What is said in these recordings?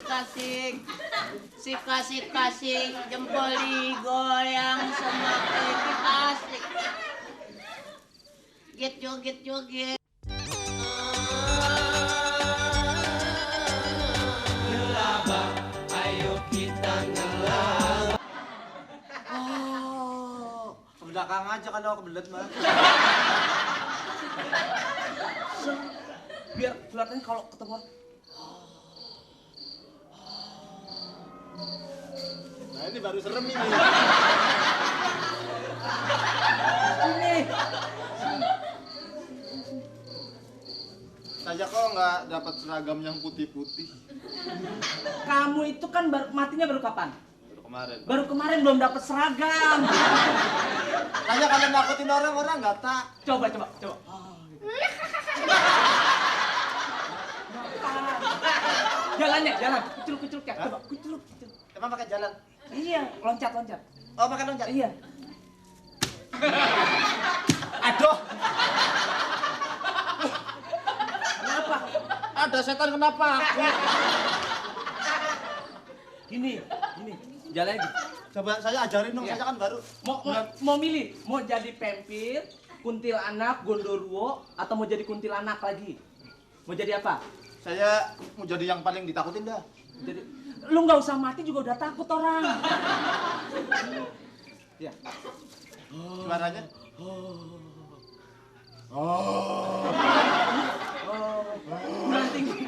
Kasih jempol digoyang semakin asik. Joget. Ngelabah, ayo kita ngelabah. Oh, ke belakang aja kalau kebelet mah. Biar kelihatannya kalau ketemu. Nah ini baru serem ini. Ini. Saya kok nggak dapat seragam yang putih-putih. Kamu itu kan matinya baru kapan? Baru kemarin. Baru kemarin belum dapat seragam. Saya kalau nakutin orang nggak tak. Coba. Jalannya, kucluk ya. Coba, kucluk. Emang pakai jalan? Iya, loncat. Oh pakai loncat? Iya. Aduh, Kenapa? ada setan kenapa? Gini. Jalannya gitu. Coba saya ajarin dong, Iya. saya kan baru. Mau milih, mau jadi pempir, kuntilanak, gondorwo, atau mau jadi kuntilanak lagi? Mau jadi apa? Saya mau jadi yang paling ditakutin dah. Jadi, lu nggak usah mati juga udah takut orang. Ya. Suaranya? Kurang tinggi.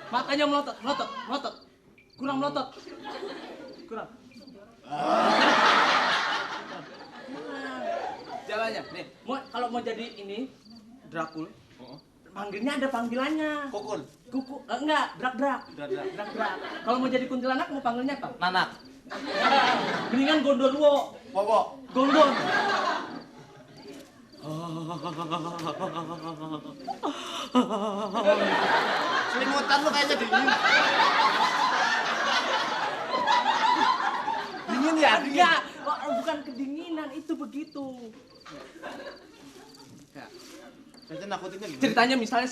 Makanya melotot. Kurang melotot. Kurang. Jalannya, nih. Kalau mau jadi ini, Drakul, panggilnya ada panggilannya. Kukul. Enggak, Drak. Kalau mau jadi kuntilanak mau panggilnya apa? Nanak. Mendingan gondorwo. Wowo. Gondor. Selimutan lu kayaknya dingin. Dingin ya? Dingin. Enggak, bukan kedinginan, itu begitu. Saya nakutinnya gimana? Ceritanya misalnya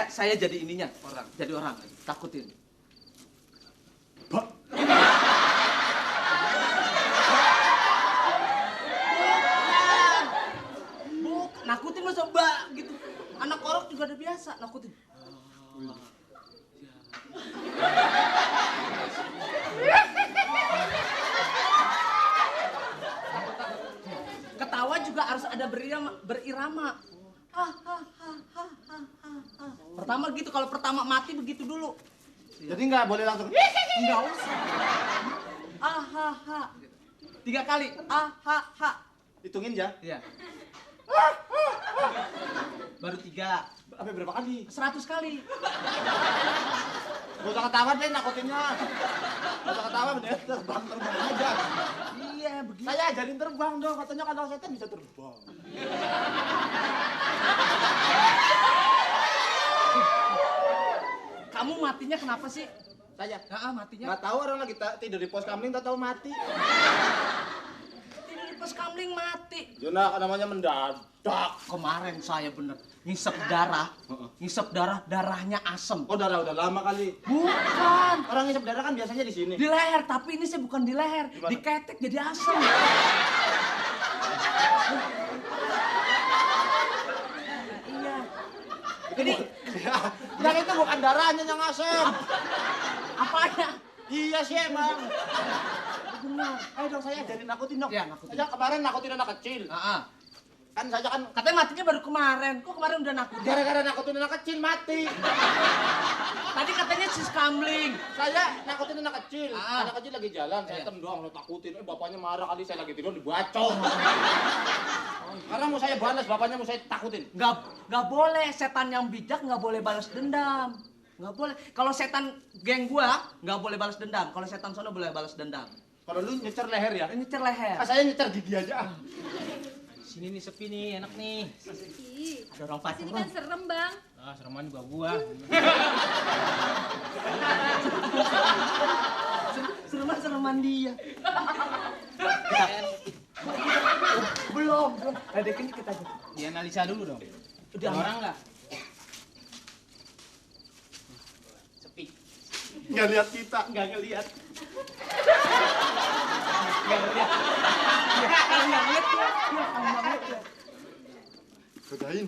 saya jadi ininya, jadi orang, takutin. Nakutin masa mbak gitu. Anak orok juga udah biasa nakutin. Ketawa juga harus ada berirama. Pertama gitu, kalau pertama mati begitu dulu. Jadi nggak boleh langsung. Enggak usah. 3 kali. Hitungin ya. Iya. Baru 3. Sampai berapa kali? 100 kali. Gak usah ketawa deh nakutinnya. Gak usah ketawa bener, terbang aja. Iya, begitu. Saya ajarin terbang dong, katanya kalau setan bisa terbang. Kamu matinya kenapa sih? Saya Matinya. nggak tahu orang lagi tidur di pos kamling, tak tahu mati. Tidur di pos kamling mati. Jona namanya mendadak. Kemarin saya bener ngisep darah, darahnya asem. Oh darah udah lama kali. Bukan. Orang ngisep darah kan biasanya di sini. Di leher, tapi ini saya bukan di leher, Gimana? di ketek jadi asem. Iya. Ini Yang itu bukan darahnya yang asem. apanya? Iya sih emang. Benar. Ayo dong saya ajarin nakutin dong. Iya, nakutin. Saya kemarin nakutin anak kecil. Kan saya kan Katanya matinya baru kemarin. Kok kemarin udah nakutin? gara-gara nakutin anak kecil mati. Tadi katanya sis kamling. Saya nakutin anak kecil. Ah. Anak kecil lagi jalan, saya Iya. tendang, saya takutin. Bapaknya marah kali, saya lagi tidur dibacok. Karena mau saya balas, bapaknya mau saya takutin. Nggak boleh, setan yang bijak nggak boleh balas dendam. Nggak boleh. Kalau setan geng gua nggak boleh balas dendam. Kalau setan sono boleh balas dendam. Kalau lu nyecer leher ya? Ini nyecer leher. Saya nyecer gigi aja. Sini nih sepi nih, enak nih. Ih, Ada orang sini pacaran. kan serem, Bang. Ah, sereman juga gua. Sereman dia. Kita Belum. Ledekin dikit aja. dianalisa dulu dong. Ada orang nggak? Sepi. Nggak lihat kita. Nggak ngeliat. Godain.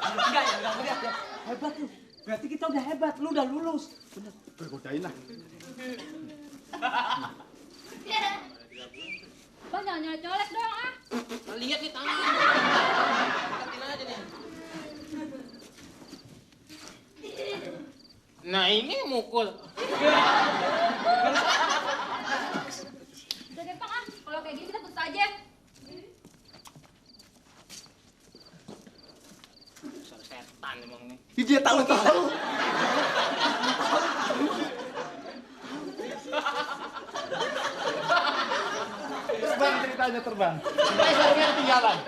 Enggak ngeliat ya. Hebat lu. Berarti kita udah hebat, lu udah lulus. Bener. Godain lah. Bang jangan nyolek dong ah. Lihat nih tangan. Lihatin aja nih. Nah ini mukul. Udah deh Bang ah, kalau kayak gini kita putus aja. Dasar setan emang nih. Dia tahu. Terbang ceritanya terbang. Sampai sarungnya ketinggalan.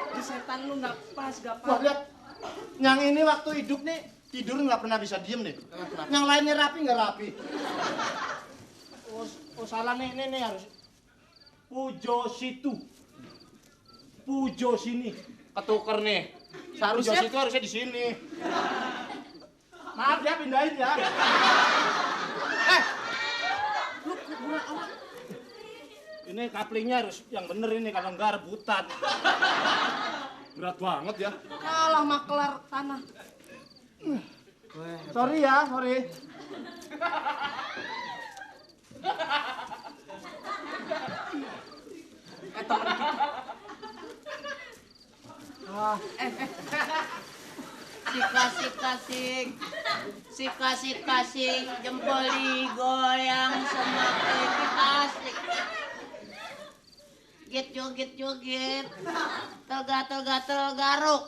Ini setan lu nggak pas, nggak pas. Wah lihat, yang ini waktu hidup nih tidur nggak pernah bisa diem nih. Yang lainnya rapi nggak rapi. Oh salah nih harus pujo situ, pujo sini, ketuker nih. Seharusnya pujo situ harusnya di sini. Maaf ya pindahin ya. Lu kurang amat. Ini kaplingnya harus yang bener ini kalau enggak rebutan. Berat banget ya. Kalah maklar tanah. Sorry ya, sorry. Temen kita. Wah, Kasing jempol digoyang semakin asik. Joget gatel garuk.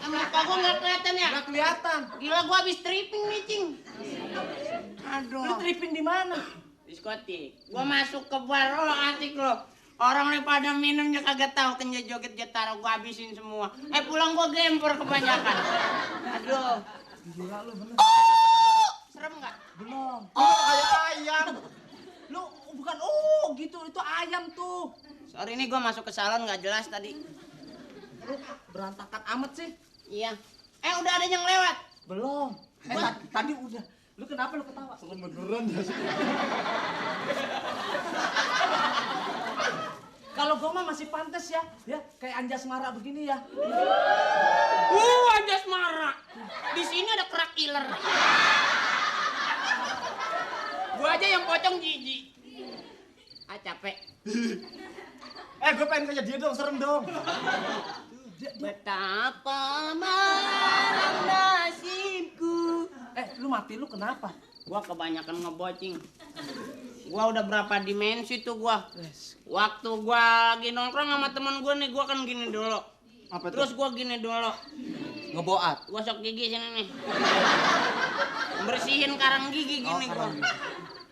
Muka gua nggak kelihatan ya? nggak kelihatan. Gila gua habis tripping nih cing. Lu Aduh. tripping di mana? Diskotik. Gua masuk ke bar, oh asik lo. Orang nih pada minumnya kagak tahu kan joget getara gua habisin semua. Pulang gua gempor kebanyakan. Aduh. Gila lu bener. Serem nggak? Belum. Oh, kayak ayam. Lu bukan gitu, itu ayam tuh. Sorry nih gua masuk ke salon nggak jelas tadi. Lu berantakan amat sih. Iya. Udah ada yang lewat. Belum. Tadi udah. Lu kenapa lu ketawa? Serem beneran ya sih. Kalau gua mah masih pantas ya, kayak Anjas Mara begini ya. Anjas marah. Di sini ada kerak iler. Gua aja yang pocong jijik. Capek. Gue pengen kayak dia dong, serem dong. Betapa malang nasibku. Lu mati lu kenapa? Gua kebanyakan ngebocing. Gua udah berapa dimensi tuh gua. Waktu gua lagi nongkrong sama temen gua nih, gua kan gini dulu. Apa tuh? Terus gua gini dulu. Ngeboat. Gosok gigi sini nih. Bersihin karang gigi gini gua.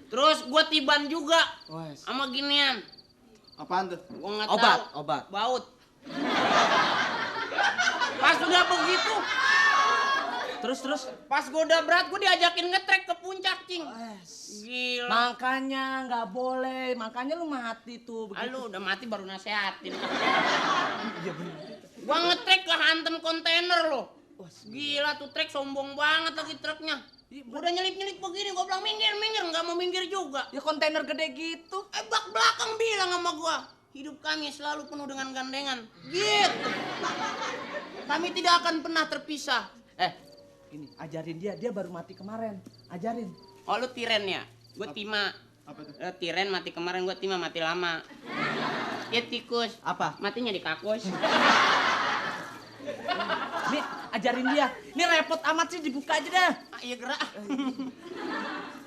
Terus gua tiban juga sama ginian. Apaan tuh? Gua nggak tahu. Obat. Baut. Pas udah begitu, Terus. pas gua udah berat, gua diajakin ngetrek ke puncak, cing. Gila. Makanya nggak boleh, makanya lu mati tuh. Lu udah mati baru nasehatin. Iya bener. Gua ngetrek ke hantem kontainer lo. Gila tuh trek sombong banget lagi truknya. Udah nyelip-nyelip begini, gua bilang minggir, nggak mau minggir juga. Ya kontainer gede gitu. Bak belakang bilang sama gua, hidup kami selalu penuh dengan gandengan. Gitu. Kami tidak akan pernah terpisah. Ini ajarin dia baru mati kemarin. Ajarin. Oh lu tiren ya? Gua Tima. Apa tuh? Tiren mati kemarin, gua Tima mati lama. Ya tikus. Apa? Matinya di kakus. Nih ajarin dia. Ini repot amat sih, dibuka aja dah. Iya gerak.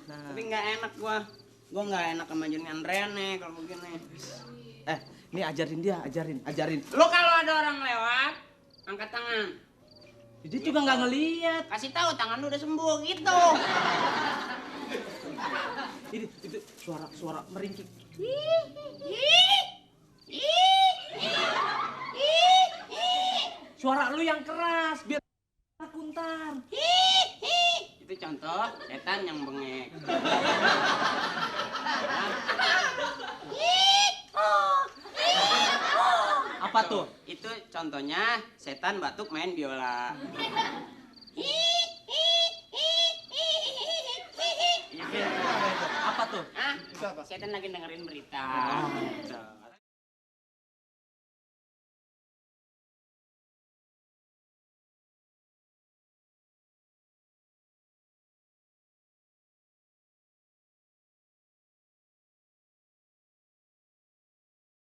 Tapi nggak enak gua. Gua nggak enak sama jenengan Rene kalau begini. Nih ajarin dia, ajarin. Lu kalau ada orang lewat, angkat tangan. Dia juga nggak ngeliat. Kasih tahu tangan lu udah sembuh gitu. Ini itu suara meringkik. Suara lu yang keras biar kuntar. Itu contoh setan yang bengek. Apa tuh? Itu contohnya setan batuk main biola. Apa tuh? Hah? Setan lagi dengerin berita. Gitu.